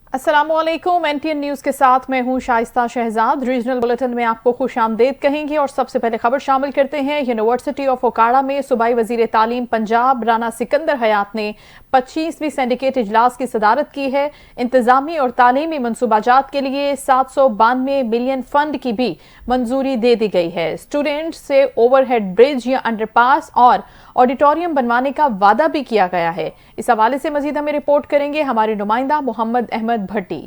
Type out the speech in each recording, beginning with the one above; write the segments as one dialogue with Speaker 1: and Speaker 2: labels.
Speaker 1: अस्सलामुअलैकुम, NTN news के साथ मैं हूं शाइस्ता शहजाद। रीजनल बुलेटिन में आपको खुशामदीद कहेंगे और सबसे पहले खबर शामिल करते हैं। यूनिवर्सिटी ऑफ ओकाड़ा में सूबाई वजीर तालीम पंजाब राना सिकंदर हयात ने 25वीं सिंडिकेट इजलास की सदारत की है। इंतजामी और तालीमी मनसूबाजात के लिए 792 मिलियन फंड की भी मंजूरी दे दी गई है। स्टूडेंट्स से ओवरहेड ब्रिज या अंडरपास और ऑडिटोरियम बनवाने का वादा भी किया गया है। इस हवाले से मजीद हमें रिपोर्ट करेंगे हमारे नुमाइंदा मोहम्मद अहमद भट्टी।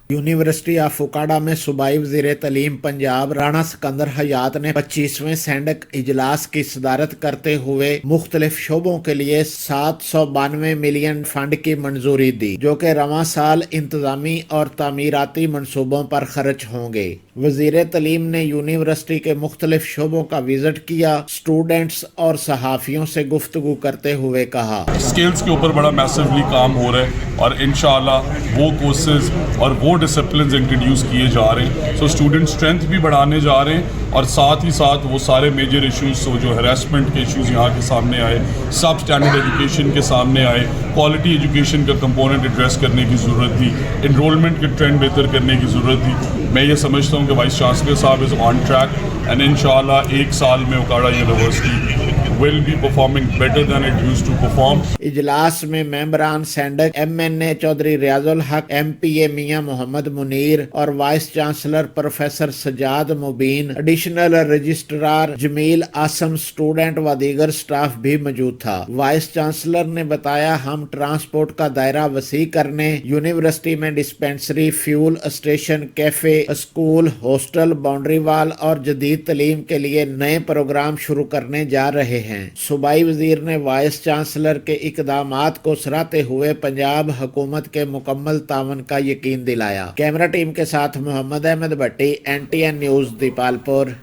Speaker 2: यूनिवर्सिटी ऑफ ओकाड़ा में सूबाई वज़ीर तालीम पंजाब राना सिकंदर हयात ने 25वें सैंडक इजलास की सदारत करते हुए मुख्तलिफ शोबों के लिए 792 मिलियन फंड की मंजूरी दी, जो कि रवां साल इंतजामी और तामीराती मनसूबों पर खर्च होंगे। वज़ीर तालीम ने यूनिवर्सिटी के मुख्तलिफ शोबों का विजिट किया। स्टूडेंट्स और सहाफ़ियों से गुफ्तगू करते हुए कहा,
Speaker 3: स्किल्स के ऊपर बड़ा मैसिवली काम हो रहा है और इंशाल्लाह वो कोर्सेज और वो डिसिप्लिन इंट्रोड्यूस किए जा रहे हैं। सो स्टूडेंट स्ट्रेंथ भी बढ़ाने जा रहे हैं और साथ ही साथ वो सारे मेजर इश्यूज जो हरासमेंट के इश्यूज यहाँ के सामने आए, सब स्टैंडर्ड एजुकेशन के सामने आए, क्वालिटी एजुकेशन का कंपोनेंट एड्रेस करने की ज़रूरत थी, इनरोलमेंट के ट्रेंड बेहतर करने की ज़रूरत थी। मैं ये समझता हूँ कि वाइस चांसलर साहब इज़ ऑन ट्रैक एंड इंशाल्लाह एक साल में Okara university will be performing better than it used to perform.
Speaker 2: इजलास में मेंबरान सैंडक MNA चौधरी रियाजुल हक, MPA मियां मोहम्मद मुनीर और vice chancellor professor Sajjad Mubeen, additional registrar Jamil Asim, student व दीगर स्टाफ भी मौजूद था। वाइस चांसलर ने बताया, हम ट्रांसपोर्ट का दायरा वसी करने, यूनिवर्सिटी में dispensary, fuel station, cafe, school, hostel, boundary wall और जदीद तालीम के लिए नए प्रोग्राम शुरू करने जा रहे हैं। सूबाई वजीर ने वाइस चांसलर के इकदामात को सराहते हुए पंजाब हुकूमत के मुकम्मल तावन का यकीन दिलाया। कैमरा टीम के साथ मोहम्मद अहमद भट्टी, NTN न्यूज़, दीपालपुर।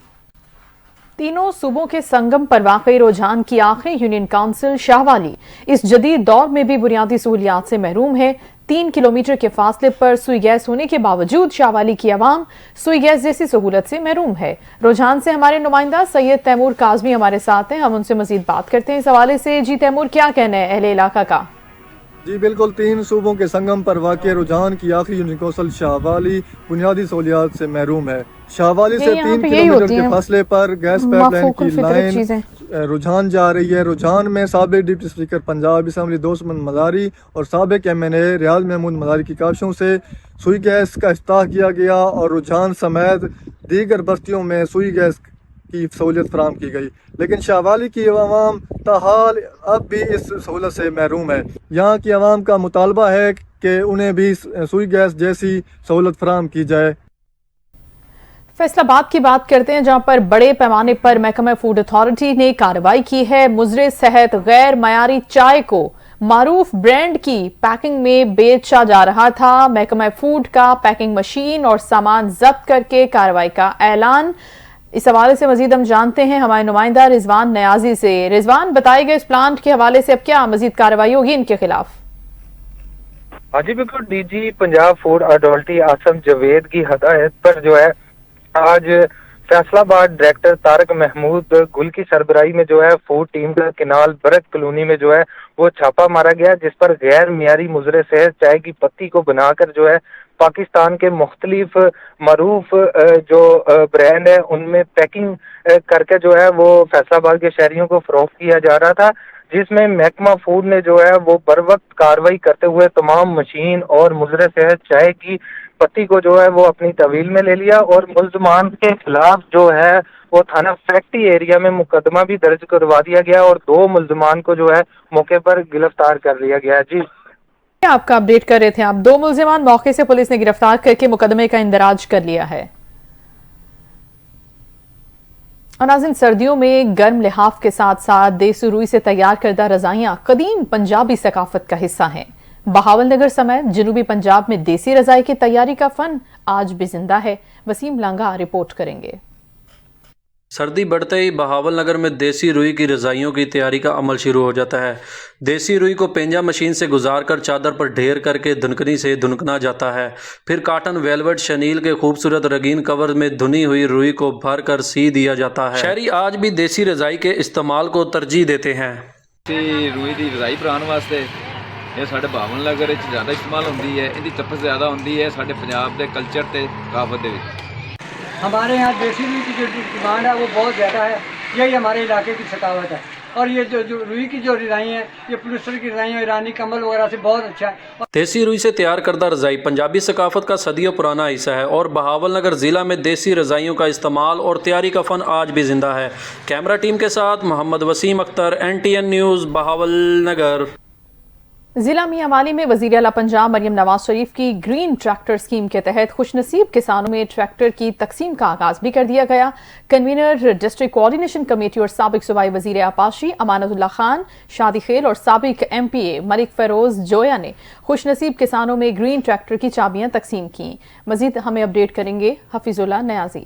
Speaker 1: तीनों सूबों के संगम पर वाकई रुझान की आखिरी यूनियन काउंसिल शाहवाली इस जदीद दौर में भी बुनियादी सहूलियात से महरूम है। 3 किलोमीटर के फासले पर सुई गैस होने के बावजूद शाहवाली की आवाम सुई गैस जैसी सहूलत से महरूम है। रुझान से हमारे नुमाइंदा सैयद तैमूर काज़मी हमारे साथ हैं, हम उनसे मजीद बात करते हैं इस हवाले से। जी तैमूर, क्या कहना है अहले इलाका का?
Speaker 4: जी बिल्कुल, 3 सूबों के संगम पर वाक़ रुझान की आखिरी यूनियन काउंसिल शाहवाली बुनियादी सहूलियात से महरूम है। शाहवाली से 3 किलोमीटर के फासले पर गैस पाइपलाइन की लाइन रुझान जा रही है। रुझान में साबिक डिप्टी स्पीकर पंजाब असम्बली दोस्त महमूद मज़ारी और साबिक MNA रियाज महमूद मज़ारी की काविशों से सुई गैस का इफ्ताह किया गया और रुझान समेत दीगर बस्तियों में सुई गैस की सहूलियत फराहम की गई, लेकिन शाहवाली की अवाम ताहाल अब भी इस सहूलत से महरूम है। यहाँ की अवाम का मुतालबा है कि उन्हें भी सुई गैस जैसी सहूलत फराहम की जाए।
Speaker 1: फैसलाबाद की बात करते हैं, जहां पर बड़े पैमाने पर महकमा फूड अथॉरिटी ने कार्रवाई की है। मुजरे सेहत गैर मयारी चाय को मारूफ ब्रांड की पैकिंग में बेचा जा रहा था। महकमा फूड का पैकिंग मशीन और सामान जब्त करके कार्रवाई का ऐलान। इस हवाले से मजीद हम जानते हैं हमारे नुमाइंदा रिजवान नियाजी से। रिजवान, बताए गए इस प्लांट के हवाले से अब क्या मजीद कार्रवाई होगी इनके खिलाफ?
Speaker 5: हाँ जी बिल्कुल, DG Punjab food authority Asim Javed की हदायत पर जो है आज फैसलाबाद डायरेक्टर तारक महमूद गुल की सरबराही में जो है फूड टीम का किनाल बरत कॉलोनी में जो है वो छापा मारा गया, जिस पर गैर मियारी मुजरे सेहत चाय की पत्ती को बनाकर जो है पाकिस्तान के मुख्तलिफ मरूफ जो ब्रांड है उनमें पैकिंग करके जो है वो फैसलाबाद के शहरियों को फरोख्त किया जा रहा था, जिसमें महकमा फूड ने जो है वो बर वक्त कार्रवाई करते हुए तमाम मशीन और मुजरे सेहत चाय की पत्ती को जो है वो अपनी तवील में ले लिया और मुल्ज़मान के खिलाफ जो है वो थाना फैक्ट्री एरिया में मुकदमा भी दर्ज करवा दिया गया और 2 मुल्ज़मान को जो है मौके पर गिरफ्तार कर लिया गया। जी
Speaker 1: आपका अपडेट कर रहे थे आप। 2 मुल्ज़िमान मौके से पुलिस ने गिरफ्तार करके मुकदमे का इंदराज कर लिया है। और नाज़रीन, सर्दियों में गर्म लिहाफ के साथ साथ देसी रुई से तैयार करदा रजाइयां कदीम पंजाबी सकाफत का हिस्सा हैं। बहावल नगर समेत जनूबी पंजाब में देसी रजाई की तैयारी का फन आज भी जिंदा है। वसीम लांगा रिपोर्ट करेंगे।
Speaker 6: सर्दी बढ़ते ही बहावल नगर में देसी रुई की रजाइयों की तैयारी का अमल शुरू हो जाता है। देसी रुई को पेंजा मशीन से गुजार कर चादर पर ढेर करके धुनकनी से धुनकना जाता है। फिर काटन वेलवेट शनील के खूबसूरत रंगीन कवर में धुनी हुई रुई को भर कर सी दिया जाता है। शहरी आज भी देसी रजाई के इस्तेमाल को तरजीह देते हैं।
Speaker 7: रुई की रजाई बनाने वास्ते ਇਹ ਸਾਡੇ ਭਾਵਨ ਨਗਰ ਵਿੱਚ ਜ਼ਿਆਦਾ ਇਸਤੇਮਾਲ ਹੁੰਦੀ ਹੈ, ਇਹਦੀ ਤਪਸ਼ ਜ਼ਿਆਦਾ ਹੁੰਦੀ ਹੈ ਸਾਡੇ ਪੰਜਾਬ ਦੇ ਕਲਚਰ ਤੇ ਕਾਫਤ ਦੇ ਵਿੱਚ।
Speaker 8: हमारे यहाँ देसी रुई की जो डिमांड है वो बहुत ज़्यादा है, यही हमारे इलाके की सकावत है। और ये जो रुई की जो रज़ाई हैं, ये पोलिस्टर की रज़ाई हैं, ईरानी कमल वगैरह से बहुत अच्छा है।
Speaker 6: देसी रुई से तैयार करदा रज़ाई पंजाबी सकाफत का सदियों पुराना हिस्सा है और बहावल नगर ज़िला में देसी रज़ाइयों का इस्तेमाल और तैयारी का फ़न आज भी ज़िंदा है। कैमरा टीम के साथ मोहम्मद वसीम अख्तर, NTN न्यूज़, बहावल नगर।
Speaker 1: जिला मियांवाली में वज़ीर आला पंजाब मरियम नवाज शरीफ की ग्रीन ट्रैक्टर स्कीम के तहत खुशनसीब किसानों में ट्रैक्टर की तकसीम का आगाज भी कर दिया गया। कन्वीनर डिस्ट्रिक्ट कोऑर्डिनेशन कमेटी और साबिक सूबाई वज़ीर आपाशी अमानतुल्लाह खान शादी खेल और साबिक MPA मलिक फरोज जोया ने खुशनसीब किसानों में ग्रीन ट्रैक्टर की चाबियां तकसीम की। मजीद हमें अपडेट करेंगे हफीजुल्लाह नयाजी।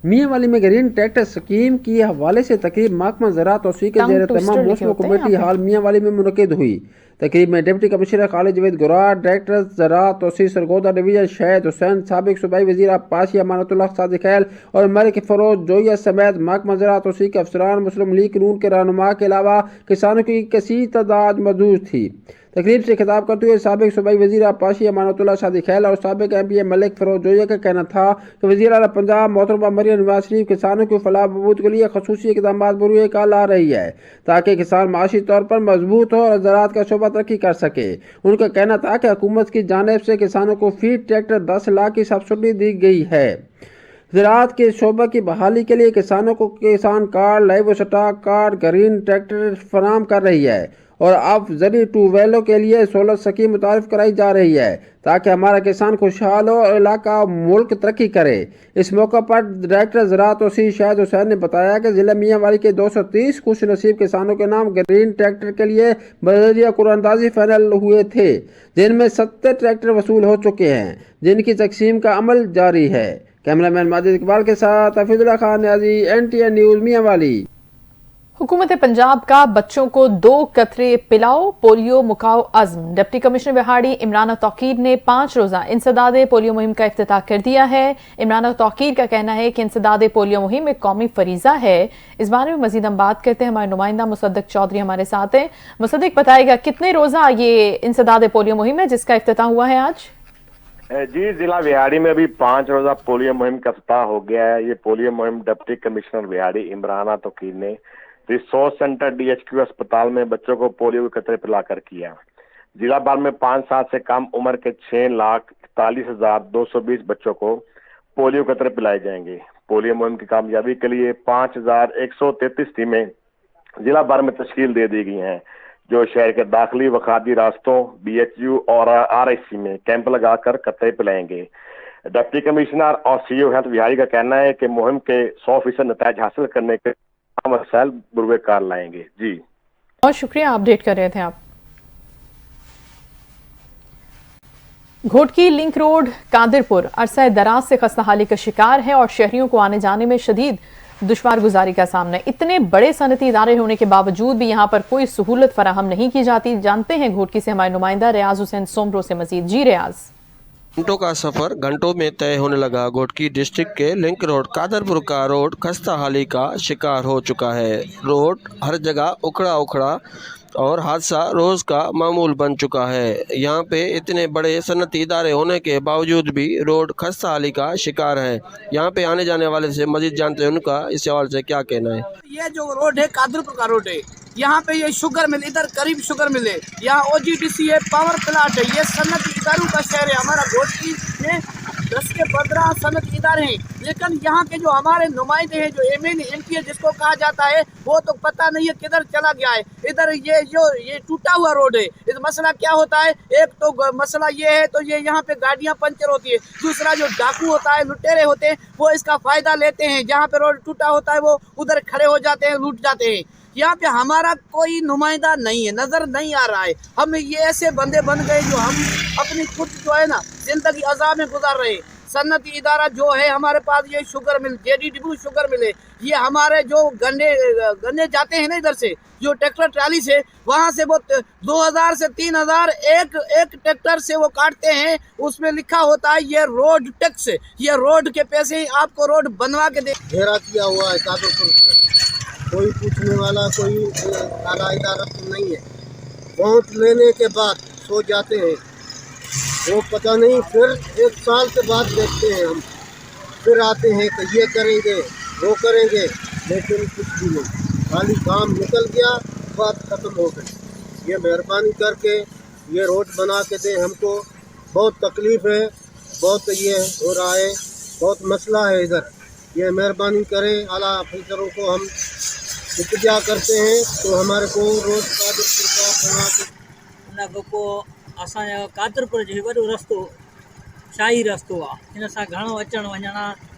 Speaker 9: मियांवाली में ग्रीन ट्रैक्टर स्कीम की हवाले से तकरीब महकमा ज़राअत तौसीक़ के ज़ेर तमाम मौसम कमेटी हाल मियांवाली में मुनक़िद हुई। तकरीब में deputy commissioner Khalid Javed Gurar, director ज़राअत तौसीक़ सरगोदा डिवीज़न शहीद हुसैन, साबिक सूबाई वज़ीर आपाशी अमानतुल्लाह सादिक खैल और मलिक फरोज जोया समेत महकमा ज़राअत तौसीक़ के अफसरान, मुस्लिम लीग नून के रहनुमा के अलावा किसानों की कसीर तादाद मौजूद थी। तकरीब से खिताब करते हुए साबिक सूबाई वज़ीर आपाशी अमानतुल्लाह सादिक खैल और साबिक MPA मलिक फरोज जोया का कहना था कि वज़ीर आला पंजाब मोहतरमा मरियम नवाज शरीफ किसानों की फलाह बहबूद के लिए खसूसी इक़दाम बरूए कार ला रही है ताकि किसान माशी तौर पर मजबूत हो और ज़राअत का शोबा तरक्की कर सके। उनका कहना था कि हुकूमत की जानिब से किसानों को फी ट्रैक्टर 10 लाख की सब्सिडी दी गई है। ज़राअत के शोबे की बहाली के लिए किसानों को किसान card, live stock card, green tractor फराहम कर रही है और अब जरी ट्यूबवेलों के लिए सोलर स्कीम मुतारिफ कराई जा रही है ताकि हमारा किसान खुशहाल हो और इलाका मुल्क तरक्की करे। इस मौके पर डायरेक्टर ज़राअत तौसीक़ शाहिद हुसैन ने बताया कि ज़िला मियांवाली के 230 खुश नसीब किसानों के नाम ग्रीन ट्रैक्टर के लिए बजरिया कुरानदाजी फाइनल हुए थे, जिनमें 70 ट्रैक्टर वसूल हो चुके हैं, जिनकी तकसीम का अमल जारी है। कैमरामैन माजिद इकबाल के साथ हफीजुल्लाह खान न्याजी, NTN न्यूज़ मियांवाली।
Speaker 1: हुकूमत पंजाब का बच्चों को 2 कतरे पिलाओ पोलियो मुकाओ अज़्म। डिप्टी कमिश्नर बिहाड़ी इमरान तौकीर ने 5 रोज़ा इंसदाद पोलियो मुहिम का इफ्तिताह कर दिया है। इमरान तौकीर का कहना है कि इंसदाद पोलियो मुहिम एक कौमी फरीज़ा है। इस बारे में मजीद हम बात करते हैं, हमारे नुमाइंदा मुसद्दिक चौधरी हमारे साथ हैं। मुसद्दिक बताएगा कितने रोज़ा ये इंसदाद पोलियो मुहिम है जिसका इफ्तिताह हुआ है आज?
Speaker 10: जी, जिला बिहाड़ी में अभी 5 रोज़ा पोलियो मुहिम का इफ्तिताह हो गया है। ये पोलियो मुहिम डिप्टी कमिश्नर बिहाड़ी इमरान तौकीर ने रिसोर्स सेंटर DHQ अस्पताल में बच्चों को पोलियो के कतरे पिलाकर किया। जिला भर में 5 साल से कम उम्र के 6,41,220 बच्चों को पोलियो के कतरे पिलाए जाएंगे। पोलियो मुहिम की कामयाबी के लिए 5,133 टीमें जिला भर में तश्कील दे दी गई हैं, जो शहर के दाखिली व खादी रास्तों, BHU और RIC में कैंप लगाकर कतरे पिलाएंगे। डिप्टी कमिश्नर और CEO हेल्थ बिहारी का कहना है कि मुहिम के 100% नतीजे हासिल करने के मसाइल बुरवे कार लाएंगे। जी
Speaker 1: बहुत शुक्रिया, अपडेट कर रहे थे आप। घोटकी लिंक रोड कादिरपुर अरसा दराज से खस्ताहाली का शिकार है और शहरियों को आने जाने में शदीद दुश्वार गुजारी का सामना है। इतने बड़े सनती इदारे होने के बावजूद भी यहाँ पर कोई सहूलत फराहम नहीं की जाती। जानते हैं घोटकी से हमारे नुमाइंदा रियाज हुसैन सोमरो से मजीद। जी रियाज।
Speaker 11: घंटों का सफ़र घंटों में तय होने लगा। घोटकी डिस्ट्रिक्ट के लिंक रोड कादरपुर का रोड खस्ताहाली का शिकार हो चुका है। रोड हर जगह उखड़ा उखड़ा और हादसा रोज़ का मामूल बन चुका है। यहाँ पे इतने बड़े सनती इदारे होने के बावजूद भी रोड खस्ताहाली का शिकार है। यहाँ पे आने जाने वाले से मजीद जानते हैं उनका इस सवाल से क्या कहना है।
Speaker 12: ये जो रोड है कादरपुर का रोड है, यहाँ पे ये शुगर मिल, इधर करीब शुगर मिले, यहाँ OGDC है, पावर प्लांट है, ये सनत इदारों का शहर है। हमारा घोटकी में 10 के 15 सनत इदारे हैं, लेकिन यहाँ के जो हमारे नुमाइंदे हैं, जो MLA MPA जिसको कहा जाता है, वो तो पता नहीं है किधर चला गया है। इधर ये टूटा हुआ रोड है। इस मसला क्या होता है, एक तो मसला ये है तो ये यहाँ पे गाड़ियाँ पंचर होती है, दूसरा जो डाकू होता है, लुटेरे होते हैं, वो इसका फायदा लेते हैं। जहाँ पे रोड टूटा होता है वो उधर खड़े हो जाते हैं, लूट जाते हैं। यहाँ पे हमारा कोई नुमाइंदा नहीं है, नजर नहीं आ रहा है। हम ये ऐसे बंदे बन गए जो हम अपनी खुद जो है ना जिंदगी अज़ाब में गुजार रहे। सन्नती इदारा जो है हमारे पास, ये शुगर मिल, JDW शुगर मिले, ये हमारे जो गन्ने जाते हैं ना इधर से, जो ट्रैक्टर ट्राली से, वहाँ से वो 2000 से 3000 एक ट्रैक्टर से वो काटते हैं। उसमें लिखा होता है ये रोड टैक्स, ये रोड के पैसे ही आपको रोड बनवा के दे।
Speaker 13: घेरा किया हुआ है कादरपुर से, कोई पूछने वाला कोई आला इदारा तो नहीं है। वोट लेने के बाद सो जाते हैं, वो पता नहीं फिर 1 साल के बाद देखते हैं हम, फिर आते हैं कि ये करेंगे वो करेंगे, लेकिन कुछ भी नहीं, खाली काम निकल गया, बात ख़त्म हो गई। ये मेहरबानी करके ये रोड बना के दे हमको, बहुत तकलीफ़ है, बहुत ये हो रहा है, बहुत मसला है इधर, ये मेहरबानी करें। आला अफसरों को हम इल्तिजा करते हैं तो हमारे को रोड कादरपुर का बना के
Speaker 14: उन को असांजो कादरपुर जो वॾो रस्तो शाही रस्तो आहे, हिन सां घणो अचण वञण आहे।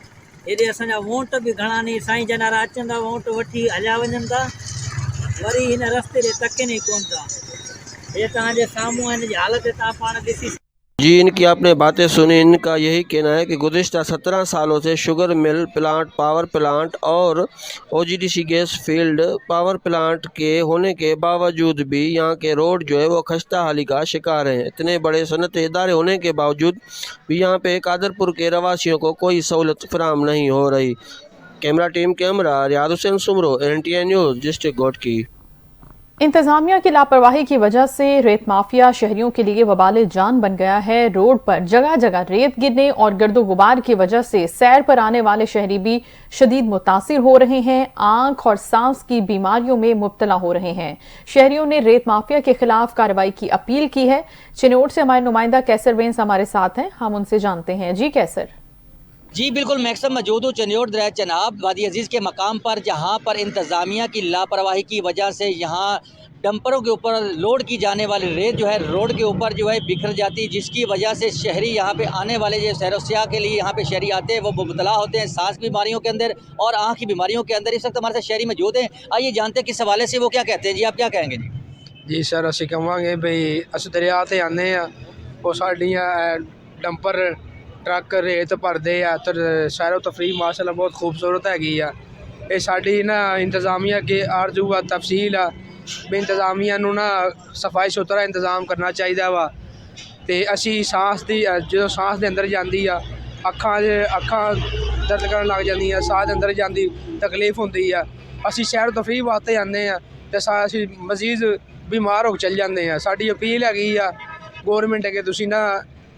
Speaker 14: हेॾे असांजा वोट बि घणा नी साईं जनारा अचनि था, वोट वठी हलिया वञनि था, वरी हिन रस्ते ते तकनि ई कोन था। हे तव्हांजे साम्हूं हिन जी हालत तव्हां पाण ॾिसी।
Speaker 11: जी, इनकी आपने बातें सुनी। इनका यही कहना है कि गुज़िश्ता 17 सालों से sugar mill plant, power plant और OGDC gas field power plant के होने के बावजूद भी यहाँ के रोड जो है वो खस्ता हाली का शिकार हैं। इतने बड़े सनती इदारे होने के बावजूद भी यहाँ पे कादरपुर के रवासियों को कोई सहूलत फराहम नहीं हो रही। कैमरा टीम के हमरा Riyadh Hussain Soomro, NTA news, district Ghotki.
Speaker 1: इंतजामिया की लापरवाही की वजह से रेत माफिया शहरियों के लिए वबाले जान बन गया है। रोड पर जगह जगह रेत गिरने और गर्दो गुबार की वजह से सैर पर आने वाले शहरी भी शदीद मुतासिर हो रहे हैं, आंख और सांस की बीमारियों में मुब्तला हो रहे हैं। शहरियों ने रेत माफिया के खिलाफ कार्रवाई की अपील की है। चिनौट से हमारे नुमाइंदा कैसर वेंस हमारे साथ हैं, हम उनसे जानते हैं। जी कैसर।
Speaker 14: जी बिल्कुल, मैक्सम मौजूद हूँ चनियोट दरिया चनाब वादी अजीज़ के मकाम पर, जहाँ पर इंतज़ामिया की लापरवाही की वजह से यहाँ डंपरों के ऊपर लोड की जाने वाली रेत जो है रोड के ऊपर जो है बिखर जाती है, जिसकी वजह से शहरी यहाँ पे आने वाले जो सैर सियाह के लिए यहाँ पे शहरी आते हैं वो मुबतला होते हैं सांस की बीमारियों के अंदर और आँख की बीमारियों के अंदर। इस वक्त हमारे साथ शहरी मौजूद हैं, आइए जानते हैं किस हवाले से वो क्या कहते हैं। जी आप क्या कहेंगे?
Speaker 15: जी सर, असी कहेंगे भाई अस दरिया ते आने वो साडियां डंपर ट्रक रेत भरते हैं तो सैरो तफरी माशाल्लाह बहुत खूबसूरत हैगी आ। ये साडी ना इंतजामिया के आरजू व तफसील आ भी इंतजामिया नूं ना सफाई सुथरा इंतजाम करना चाहिए वा। ते असी सांस दी जो सांस दे अंदर जाती आ अखां दर्द करन लग जांदियां, साह दे अंदर जांदी तकलीफ होंदी आ। असी सैर तफरी वास्ते आने ते असी मजीद बीमार हो चल जाते हैं। साडी अपील हैगी आ गौरमेंट के तुसी ना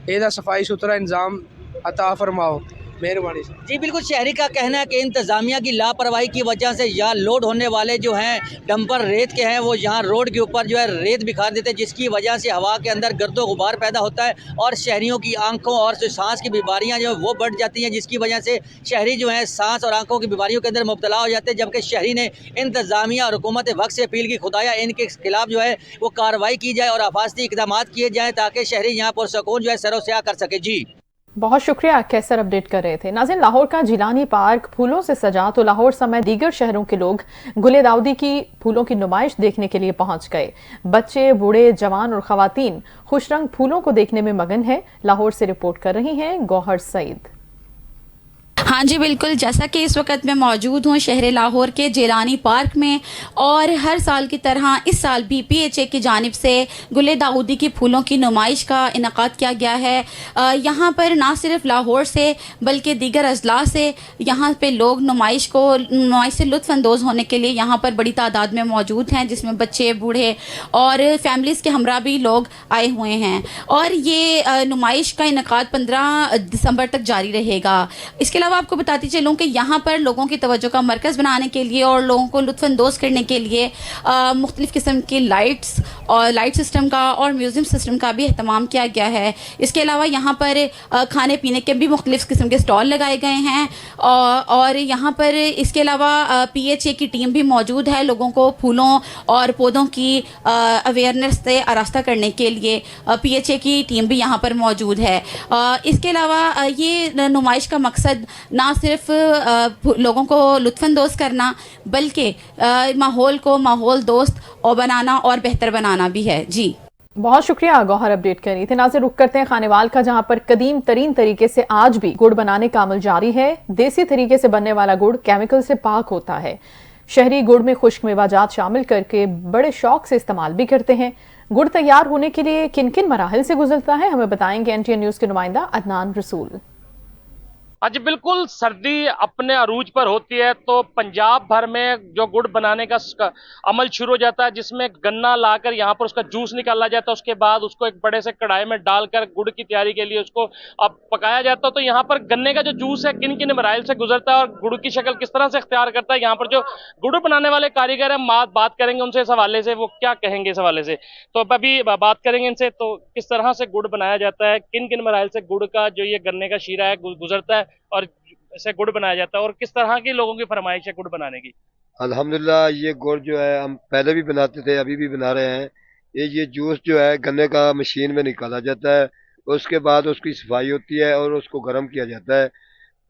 Speaker 15: ਇਹਦਾ सफाई सुथरा इंतजाम अता फरमाओ, मेहरबानी।
Speaker 14: जी बिल्कुल, शहरी का कहना है कि इंतज़ामिया की लापरवाही की वजह से यहाँ लोड होने वाले जो हैं डंपर रेत के हैं वो यहाँ रोड के ऊपर जो है रेत बिखार देते हैं, जिसकी वजह से हवा के अंदर गर्दो गुबार पैदा होता है और शहरियों की आंखों और सांस की बीमारियाँ जो है वो बढ़ जाती हैं, जिसकी वजह से शहरी जो हैं सांस और आंखों की बीमारियों के अंदर मुब्तला हो जाते हैं। जबकि शहरी ने इंतज़ामिया और हुकूमत वक्त से अपील की, खुदाया इनके खिलाफ जो है वो कार्रवाई की जाए और हिफाजती इक़दाम किए जाएँ ताकि शहरी यहाँ पुरसकून जो है सैरो सियाह कर सके। जी
Speaker 1: बहुत शुक्रिया कैसर, अपडेट कर रहे थे। नाज़रीन, लाहौर का जिलानी पार्क फूलों से सजा तो लाहौर समेत दीगर शहरों के लोग गुले दाऊदी की फूलों की नुमाइश देखने के लिए पहुंच गए। बच्चे, बूढ़े, जवान और खवातीन खुशरंग फूलों को देखने में मगन है। लाहौर से रिपोर्ट कर रही हैं गौहर सईद।
Speaker 16: हाँ जी बिल्कुल, जैसा कि इस वक्त मैं मौजूद हूँ शहर लाहौर के जिलानी पार्क में और हर साल की तरह इस साल भी PHA की जानिब से गुले दाऊदी की फूलों की नुमाइश का इनकाद किया गया है। यहाँ पर ना सिर्फ लाहौर से बल्कि दीगर अजला से यहाँ पे लोग नुमाइश से लुत्फ़अंदोज़ होने के लिए यहाँ पर बड़ी तादाद में मौजूद हैं, जिसमें बच्चे, बूढ़े और फैमिलीज़ के हमरा भी लोग आए हुए हैं। और ये नुमाइश का इनकाद 15 दिसंबर तक जारी रहेगा। इसके अलावा आपको बताती चलूँ कि यहाँ पर लोगों की तवज्जो का मरकज़ बनाने के लिए और लोगों को लुत्फ़अंदोज़ करने के लिए मुख्तलिफ़ किस्म की लाइट्स और लाइट सिस्टम का और म्यूज़ियम सिस्टम का भी अहतमाम किया गया है। इसके अलावा यहाँ पर खाने पीने के भी मुख्तलिफ़ किस्म के स्टॉल लगाए गए हैं और यहाँ पर इसके अलावा PHA की टीम भी मौजूद है लोगों को फूलों और पौधों की अवेयरनेस से आरास्ता करने के लिए। PHA की टीम भी यहाँ पर मौजूद है। इसके अलावा ये नुमाइश का मकसद ना सिर्फ लोगों को लुत्फ़अंदोज़ करना बल्कि माहौल को माहौल दोस्त और बनाना और बेहतर बनाना भी है। जी
Speaker 1: बहुत शुक्रिया गौहर, अपडेट कर रही थी। नाज़रीन, रुक करते हैं खानेवाल का, जहां पर कदीम तरीन तरीके से आज भी गुड़ बनाने का अमल जारी है। देसी तरीके से बनने वाला गुड़ केमिकल से पाक होता है। शहरी गुड़ में खुश्क मेवाजात शामिल करके बड़े शौक से इस्तेमाल भी करते हैं। गुड़ तैयार होने के लिए किन किन मराहिल से गुजरता है, हमें बताएंगे NTA न्यूज़ के नुमाइंदा अदनान रसूल।
Speaker 17: आज बिल्कुल सर्दी अपने अरूज पर होती है तो पंजाब भर में जो गुड़ बनाने का अमल शुरू हो जाता है, जिसमें गन्ना लाकर यहाँ पर उसका जूस निकाला जाता है। उसके बाद उसको एक बड़े से कढ़ाई में डालकर गुड़ की तैयारी के लिए उसको अब पकाया जाता है। तो यहाँ पर गन्ने का जो जूस है किन किन मराइल से गुजरता है और गुड़ की शक्ल किस तरह से इख्तियार करता है, यहाँ पर जो गुड़ बनाने वाले कारीगर हैं बात करेंगे उनसे इस हवाले से, वो क्या कहेंगे इस हवाले से। तो अब अभी बात करेंगे इनसे, तो किस तरह से गुड़ बनाया जाता है, किन किन मराइल से गुड़ का जो ये गन्ने का शीरा है गुजरता है और इसे गुड़ बनाया जाता है, और किस तरह की लोगों की फरमाइश है गुड़ बनाने की।
Speaker 18: अल्हम्दुलिल्लाह ये गुड़ जो है हम पहले भी बनाते थे, अभी भी बना रहे हैं। ये जूस जो है गन्ने का मशीन में निकाला जाता है, उसके बाद उसकी सफाई होती है और उसको गर्म किया जाता है।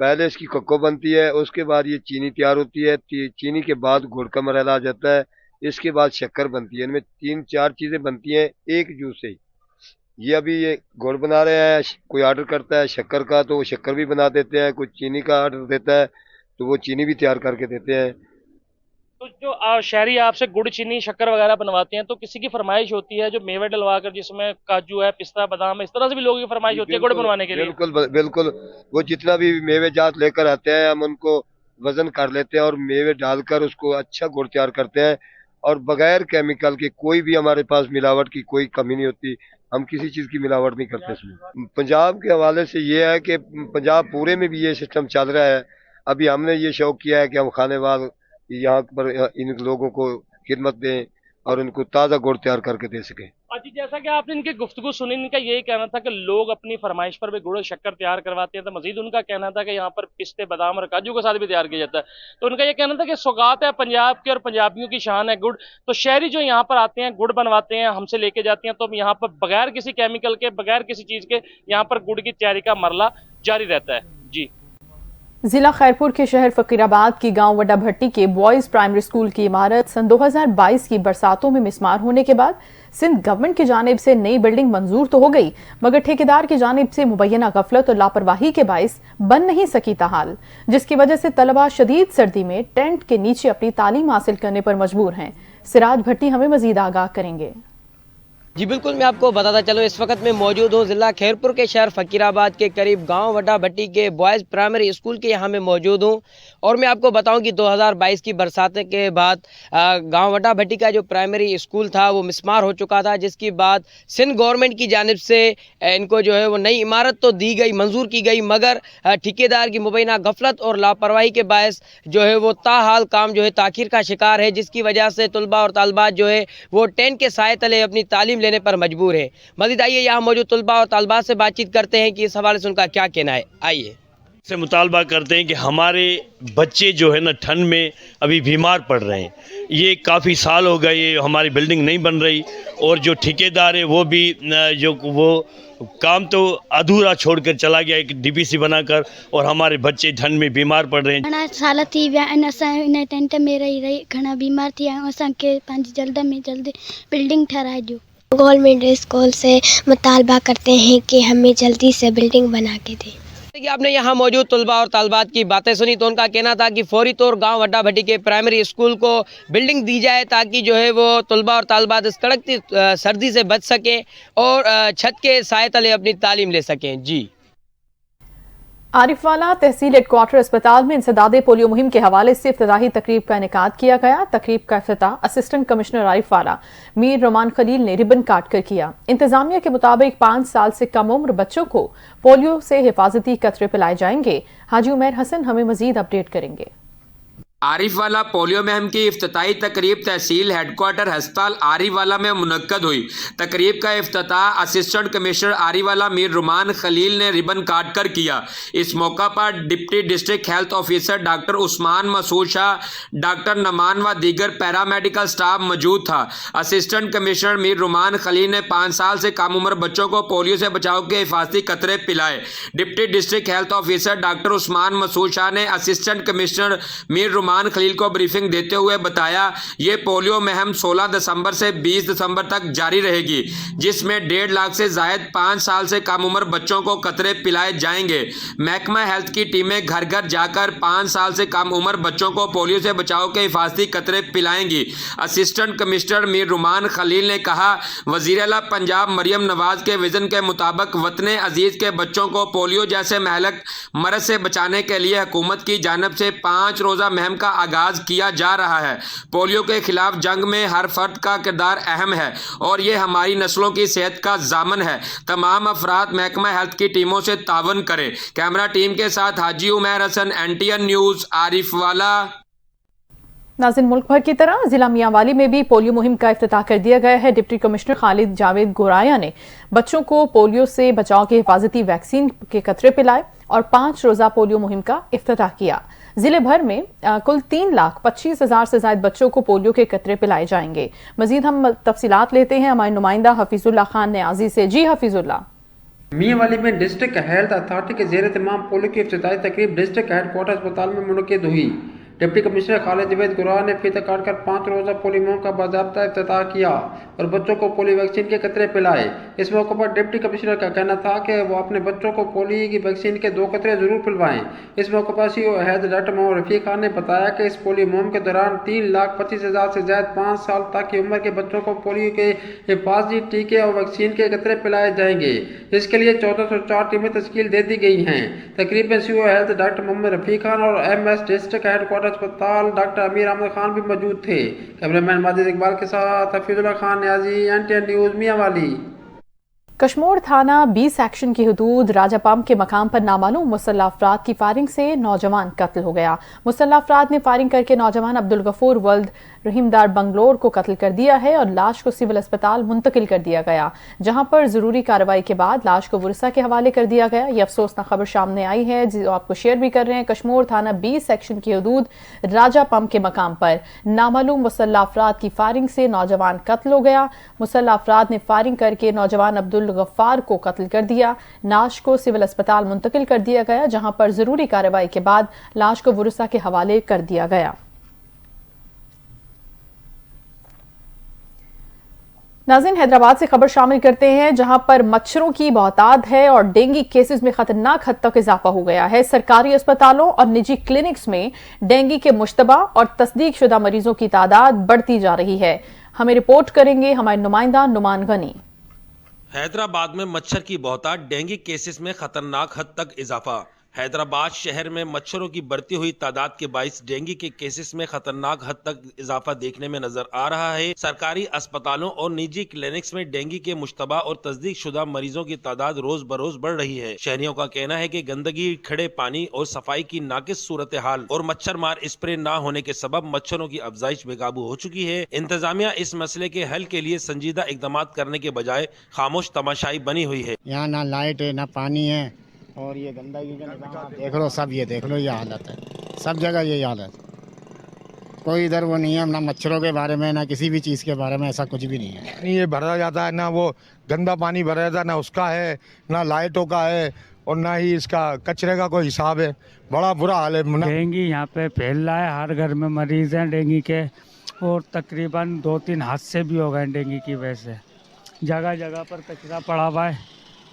Speaker 18: पहले इसकी कोको बनती है, उसके बाद ये चीनी तैयार होती है, चीनी के बाद गुड़ का मरहला आ जाता है, इसके बाद शक्कर बनती है। इनमें 3-4 चीज़ें बनती हैं एक जूस से। ये अभी ये गुड़ बना रहे हैं, कोई आर्डर करता है शक्कर का तो वो शक्कर भी बना देते हैं, कोई चीनी का आर्डर देता है तो वो चीनी भी तैयार करके देते हैं।
Speaker 17: तो जो शहरी आपसे गुड़ चीनी शक्कर वगैरह बनवाते हैं, तो किसी की फरमाइश होती है जो मेवे डलवाकर जिसमें काजू है, पिस्ता, बादाम है, इस तरह से भी लोगों की फरमाइश होती है गुड़ बनवाने के लिए।
Speaker 18: बिल्कुल बिल्कुल, वो जितना भी मेवे जात लेकर आते हैं हम उनको वजन कर लेते हैं और मेवे डालकर उसको अच्छा गुड़ तैयार करते हैं, और बगैर केमिकल के कोई भी हमारे पास मिलावट की कोई कमी नहीं होती। हम किसी चीज़ की मिलावट नहीं करते इसमें। पंजाब के हवाले से ये है कि पंजाब पूरे में भी ये सिस्टम चल रहा है। अभी हमने ये शौक किया है कि हम खानेवाल यहाँ पर इन लोगों को खिदमत दें और उनको ताज़ा गुड़ तैयार करके दे सकें।
Speaker 17: जी, जैसा कि आपने इनकी गुफ्तगू सुनी, इनका यही कहना था कि लोग अपनी फरमाइश पर भी गुड़ और शक्कर तैयार करवाते हैं। तो मजीद उनका कहना था कि यहाँ पर पिस्ते, बादाम और काजू के साथ भी तैयार किया जाता है। तो उनका ये कहना था कि सौगात है पंजाब की और पंजाबियों की शान है गुड़। तो शहरी जो यहाँ पर आते हैं गुड़ बनवाते हैं, हमसे लेके जाते हैं, तो यहाँ पर बगैर किसी केमिकल के, बगैर किसी चीज़ के यहाँ पर गुड़ की तैयारी का मरला जारी रहता है। जी,
Speaker 1: जिला खैरपुर के शहर फकीराबाद की गांव वड्डा भट्टी के बॉयज प्राइमरी स्कूल की इमारत सन 2022 की बरसातों में मिसमार होने के बाद सिंध गवर्नमेंट की जानिब से नई बिल्डिंग मंजूर तो हो गई, मगर ठेकेदार की जानिब से मुबैना गफलत और लापरवाही के बाइस बन नहीं सकी ताहाल, जिसकी वजह से तलबा शदीद सर्दी में टेंट के नीचे अपनी तालीम हासिल करने पर मजबूर हैं। सिराज भट्टी हमें मजीद आगाह करेंगे।
Speaker 19: जी बिल्कुल, मैं आपको बताता चलूँ, इस वक्त मैं मौजूद हूँ ज़िला खैरपुर के शहर फकीराबाद के करीब गांव वड्डा भट्टी के बॉयज़ प्राइमरी स्कूल के यहाँ मैं मौजूद हूँ। और मैं आपको बताऊं कि 2022 की बरसात के बाद गांव वड्डा भट्टी का जो प्राइमरी स्कूल था वो मिसमार हो चुका था, जिसके बाद सिंध गवर्नमेंट की जानिब से इनको जो है वो नई इमारत तो दी गई, मंजूर की गई, मगर ठेकेदार की मुबैना गफलत और लापरवाही के बायस जो है वो ताहाल काम जो है ताखीर का शिकार है, जिसकी वजह से तलबा और तालबात जो है वो टेंट के साए तले अपनी तालीम लेने पर मजबूर है। मज़ीद आइए यहाँ मौजूद तलबा और तालबात से बातचीत करते हैं कि इस हवाले से उनका क्या कहना है। आइए
Speaker 20: से मुतालबा करते हैं कि हमारे बच्चे जो है ना ठंड में अभी बीमार पड़ रहे हैं। ये काफ़ी साल हो गए ये हमारी बिल्डिंग नहीं बन रही, और जो ठेकेदार है वो भी जो वो काम तो अधूरा छोड़कर चला गया एक डीपीसी बनाकर, और हमारे बच्चे ठंड में बीमार पड़ रहे हैं।
Speaker 21: घना साल थी विया आहिनि, असां इन टेंट में रही घना बीमार थी आहियूं। असांखे पंहिंजी जल्द में जल्द बिल्डिंग ठहराए ॾियो। गवर्नमेंट स्कूल से मुतालबा करते हैं कि हमें जल्दी से बिल्डिंग बना के दें।
Speaker 19: कि आपने यहाँ मौजूद तलबा और तालबात की बातें सुनी, तो उनका कहना था कि फौरी तौर गांव वड्डा भट्टी के प्राइमरी स्कूल को बिल्डिंग दी जाए ताकि जो है वो तलबा और तालबात इस कड़कती सर्दी से बच सकें और छत के साए तले अपनी तालीम ले सकें। जी,
Speaker 1: आरिफवाला तहसील हेडक्वार्टर अस्पताल में इंसदादे पोलियो मुहिम के हवाले से इफ्तिताही तकरीब का इनेकाद किया गया। तकरीब का इफ्तिताह असिस्टेंट कमिश्नर आरिफवाला मीर रोमान खलील ने रिबन काट कर किया। इंतजामिया के मुताबिक 5 साल से कम उम्र बच्चों को पोलियो से हिफाजती कतरे पिलाए जाएंगे। हाजी उमैर हसन हमें मजीद अपडेट करेंगे।
Speaker 22: आरिफवाला पोलियो मुहिम की इफ्तिताही तकरीब तहसील हेडक्वार्टर हस्पताल आरिफवाला में मुनक्कद हुई। तकरीब का इफ्तिताह असिस्टेंट कमिश्नर आरिफवाला मीर रोमान खलील ने रिबन काट कर किया। इस मौका पर deputy district health officer doctor Usman Masood Shah, doctor Noman व दीगर पैरामेडिकल स्टाफ मौजूद था। असिस्टेंट कमिश्नर मीर रोमान खलील ने 5 साल से कम उम्र बच्चों को पोलियो से बचाव के हिफाजती कतरे पिलाए। Deputy district health officer doctor Usman Masood Shah ने असिस्टेंट कमिश्नर मीर रुमान खलील को ब्रीफिंग देते हुए बताया, ये पोलियो मुहिम 16 दिसंबर से 20 दिसंबर तक जारी रहेगी, जिसमें 1.5 लाख से जायद 5 साल से कम उम्र बच्चों को कतरे पिलाए जाएंगे। महकमा हेल्थ की टीमें घर घर जाकर 5 साल से कम उम्र बच्चों को पोलियो से बचाव के हिफाजती कतरे पिलाएंगी। असिस्टेंट कमिश्नर मीर रुमान खलील ने कहा, वजीर आला पंजाब मरियम नवाज के विजन के मुताबिक वतने अजीज के बच्चों को पोलियो जैसे महलक मरज से बचाने के लिए हुकूमत की जानिब से 5 रोज़ा मुहिम का आगाज किया जा रहा है। पोलियो के खिलाफ जंग में हर फर्द का किरदार अहम है और ये हमारी नस्लों की सेहत का जामन है। तमाम अफराद महकमा हेल्थ की टीमों से तावन करें। कैमरा टीम के साथ हाजी उमैर हसन, NTN न्यूज़, आरिफ वाला।
Speaker 1: नाज़रीन, मुल्क भर की तरह जिला मियांवाली में भी पोलियो मुहिम का इफ्तिताह कर दिया गया है। डिप्टी कमिश्नर खालिद जावेद गोराया ने बच्चों को पोलियो से बचाव के हिफाजती वैक्सीन के कतरे पिलाए और 5 रोज़ा पोलियो मुहिम का इफ्तिताह किया। जिले भर में कुल 3,25,000 से ज्यादा बच्चों को पोलियो के कतरे पिलाए जाएंगे। मजीद हम तफसीलात लेते हैं हमारे नुमाइंदा हफीजुल्लाह खान न्याजी से। जी हफीजुल्लाह।
Speaker 9: मियांवाली में डिस्ट्रिक्ट हेल्थ अथॉरिटी के ज़ेर तमाम पोलियो की इफ्तिताही तकरीब डिस्ट्रिक्ट हेडक्वार्टर अस्पताल में मुनक़िद हुई। डिप्टी कमिश्नर खालिद जावेद गोराया ने फीता काटकर 5 रोज़ा पोलियो मुहिम का बाज़ाब्ता इफ्तिताह किया और बच्चों को पोलियो वैक्सीन के कतरे पिलाए। इस मौके पर डिप्टी कमिश्नर का कहना था कि वो अपने बच्चों को पोलियो की वैक्सीन के 2 कतरे ज़रूर पिलवाएं। इस मौके पर CEO हैद डॉक्टर मोहम्मद रफ़ीक खान ने बताया कि इस पोलियो मुहिम के दौरान 3,25,000 से ज़्यादा 5 साल तक की उम्र के बच्चों को पोलियो के हिफाजती टीके और वैक्सीन के कतरे पिलाए जाएंगे। इसके लिए 1404 टीमें तश्कील दे दी गई हैं। तकरीब में CEO हेल्थ डॉक्टर मोहम्मद रफ़ीक खान और MS डिस्ट्रिक्ट हेडक्वार्टर अस्पताल डॉक्टर अमीर अहमद खान भी मौजूद थे। कैमरामैन माजिद इकबाल के साथ हफीजुल्लाह खान न्याजी, NTN न्यूज़, मियांवाली।
Speaker 1: कशमोर थाना 20 सेक्शन की हदूद राजा पम्प के मकाम पर नामालूम मुसल्लह अफराद की फायरिंग से नौजवान कत्ल हो गया। मुसल्लह अफराद ने फायरिंग करके नौजवान अब्दुल गफूर वल्द रहीमदार बंगलोर को कत्ल कर दिया है और लाश को सिविल अस्पताल मुंतकिल कर दिया गया, जहां पर जरूरी कार्रवाई के बाद लाश को वुरसा के हवाले कर दिया गया। ये अफसोसनाक खबर सामने आई है जो आपको शेयर भी कर रहे हैं। कशमोर थाना 20 सेक्शन की हदूद राजा पम्प के मकाम पर नामालूम मुसल्लह अफराद की फायरिंग से नौजवान कत्ल हो गया। मुसल्लह अफराद ने फायरिंग करके नौजवान अब्दुल गफ्फार को कत्ल कर दिया। लाश को सिविल अस्पताल मुंतकिल कर दिया गया, जहां पर जरूरी कार्रवाई के बाद लाश को वुरसा के हवाले कर दिया गया। नाज़रीन, हैदराबाद से खबर शामिल करते हैं, जहां पर मच्छरों की बहुतात है और डेंगू केसेस में खतरनाक हद तक इजाफा हो गया है। सरकारी अस्पतालों और निजी क्लिनिक्स में डेंगू के मुश्तबा और तस्दीक शुदा मरीजों की तादाद बढ़ती जा रही है। हमें रिपोर्ट करेंगे हमारे नुमाइंदा नुमान गनी।
Speaker 2: हैदराबाद में मच्छर की बहुतात, डेंगू केसेस में खतरनाक हद तक इजाफा। हैदराबाद शहर में मच्छरों की बढ़ती हुई तादाद के बाइस डेंगू के केसेस में खतरनाक हद तक इजाफा देखने में नजर आ रहा है। सरकारी अस्पतालों और निजी क्लिनिक्स में डेंगू के मुश्तबा और तस्दीक शुदा मरीजों की तादाद रोज बरोज बढ़ रही है। शहरियों का कहना है कि गंदगी, खड़े पानी और सफाई की नाकिस सूरत हाल और मच्छर मार स्प्रे न होने के सबब मच्छरों की अफजाइश बेकाबू हो चुकी है। इंतजामिया इस मसले के हल के लिए संजीदा इकदाम करने के बजाय खामोश तमाशाई बनी हुई है।
Speaker 3: यहाँ ना लाइट है, ना पानी है और ये गंदगी का निजाम देख लो, सब ये देख लो, ये हालत है, सब जगह यही हालत। कोई इधर वो नहीं है, ना मच्छरों के बारे में, ना किसी भी चीज़ के बारे में, ऐसा कुछ भी नहीं है।
Speaker 23: नहीं, ये भरा जाता है, ना वो गंदा पानी भरा जाता है, ना उसका है, ना लाइटों का है और ना ही इसका कचरे का कोई हिसाब है। बड़ा बुरा हाल है।
Speaker 24: डेंगू यहाँ पे फैल रहा है, हर घर में मरीज हैं डेंगू के और तकरीबन 2-3 हादसे भी हो गए डेंगू की वजह से। जगह जगह पर कचरा पड़ा हुआ है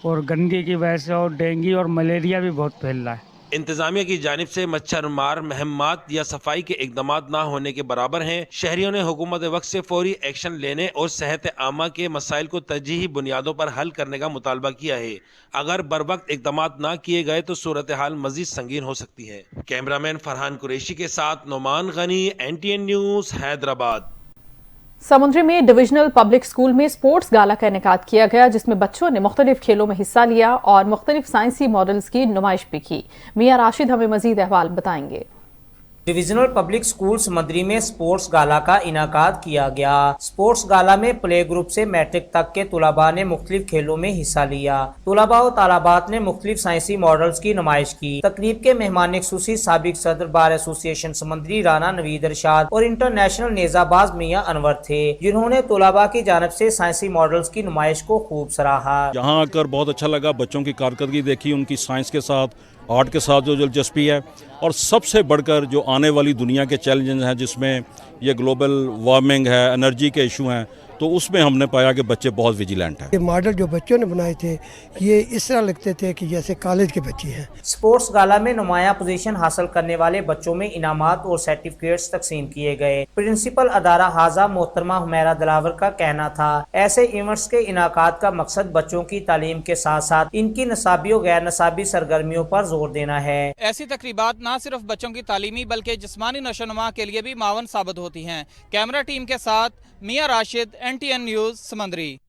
Speaker 24: और गंदगी की वजह से और डेंगू और मलेरिया भी बहुत फैल रहा है।
Speaker 2: इंतजामिया की जानिब से मच्छर मार मुहिम्मात या सफाई के इकदामात ना होने के बराबर हैं। शहरियों ने हुकूमत वक्त से फौरी एक्शन लेने और सेहत आमा के मसाइल को तरजीही बुनियादों पर हल करने का मुतालबा किया है। अगर बर वक्त इकदामात ना किए गए तो सूरत हाल मजीद संगीन हो सकती है। कैमरामैन फरहान कुरैशी के साथ नुमान गनी, NTN न्यूज़, हैदराबाद।
Speaker 1: समुद्री में डिविजनल पब्लिक स्कूल में स्पोर्ट्स गाला का इनेकाद किया गया, जिसमें बच्चों ने मुख्तलिफ खेलों में हिस्सा लिया और मुख्तलिफ साइंसी मॉडल्स की नुमाइश भी की। मियां राशिद हमें मजीद अहवाल बताएंगे।
Speaker 25: डिविजनल पब्लिक स्कूल समंदरी में स्पोर्ट्स गाला का इनाकाद किया गया। स्पोर्ट्स गाला में प्ले ग्रुप से मैट्रिक तक के तुलबा ने मुख्तलिफ खेलों में हिस्सा लिया। तुलबा और तालाबात ने मुख्तलिफ साइंसी मॉडल्स की नुमाइश की। तकरीब के मेहमान खुसूसी साबिक सदर बार एसोसिएशन समंदरी राना नवीद इरशाद और इंटरनेशनल नेजाबाज मियां अनवर थे, जिन्होंने तुलबा की जानब से साइंसी मॉडल्स की नुमाइश को खूब सराहा।
Speaker 26: यहाँ आकर बहुत अच्छा लगा, बच्चों की कारकर्दगी देखी, उनकी साइंस के साथ
Speaker 4: आर्ट के साथ जो दिलचस्पी है, और सबसे बढ़कर जो आने वाली दुनिया के चैलेंजेस हैं जिसमें ये ग्लोबल वार्मिंग है, एनर्जी के इशू हैं, तो उसमें हमने पाया कि बच्चे बहुत विजिलेंट हैं।
Speaker 5: ये मॉडल जो बच्चों ने बनाए थे ये इस तरह लगते थे कि जैसे कॉलेज के बच्चे हैं।
Speaker 25: स्पोर्ट्स गाला में नुमाया पोजीशन हासिल करने वाले बच्चों में इनामात और सर्टिफिकेट्स तकसीम किए गए। प्रिंसिपल अदारा हाजा मोहतरमा हुमैरा दिलावर का कहना था, ऐसे इवेंट्स के इनाकात का मकसद बच्चों की तालीम के साथ साथ इनकी नसाबी और गैर नसाबी सरगर्मियों पर जोर देना है।
Speaker 6: ऐसी तकरीबात न सिर्फ बच्चों की तालीमी बल्कि जिस्मानी नशोनुमा के लिए भी मावन साबित होती हैं। कैमरा टीम के साथ मियां राशिद, NTN न्यूज, समंदरी।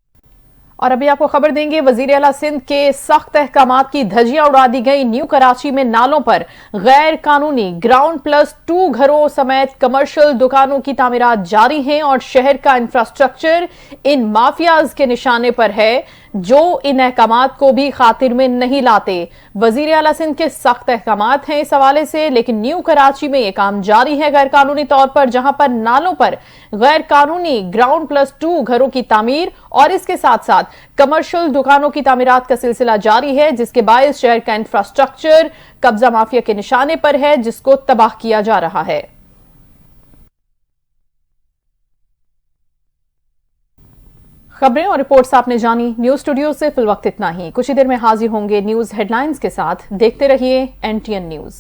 Speaker 1: और अभी आपको खबर देंगे, वजीर आला सिंध के सख्त अहकामात की धज्जियां उड़ा दी गई। न्यू कराची में नालों पर गैर कानूनी ग्राउंड+2 घरों समेत कमर्शियल दुकानों की तामीरात जारी हैं और शहर का इंफ्रास्ट्रक्चर इन माफियाज के निशाने पर है जो इन अहकामात को भी खातिर में नहीं लाते। वजीर आला सिंध के सख्त अहकामात हैं इस हवाले से, लेकिन न्यू कराची में ये काम जारी है गैर कानूनी तौर पर, जहां पर नालों पर गैर कानूनी ग्राउंड+2 घरों की तामीर और इसके साथ साथ कमर्शियल दुकानों की तामीरात का सिलसिला जारी है, जिसके बायस शहर का इंफ्रास्ट्रक्चर कब्जा माफिया के निशाने पर है जिसको तबाह किया जा रहा है। खबरें और रिपोर्ट्स आपने जानी। न्यूज स्टूडियो से फिल वक्त इतना ही। कुछ ही देर में हाजिर होंगे न्यूज हेडलाइंस के साथ। देखते रहिए NTN न्यूज।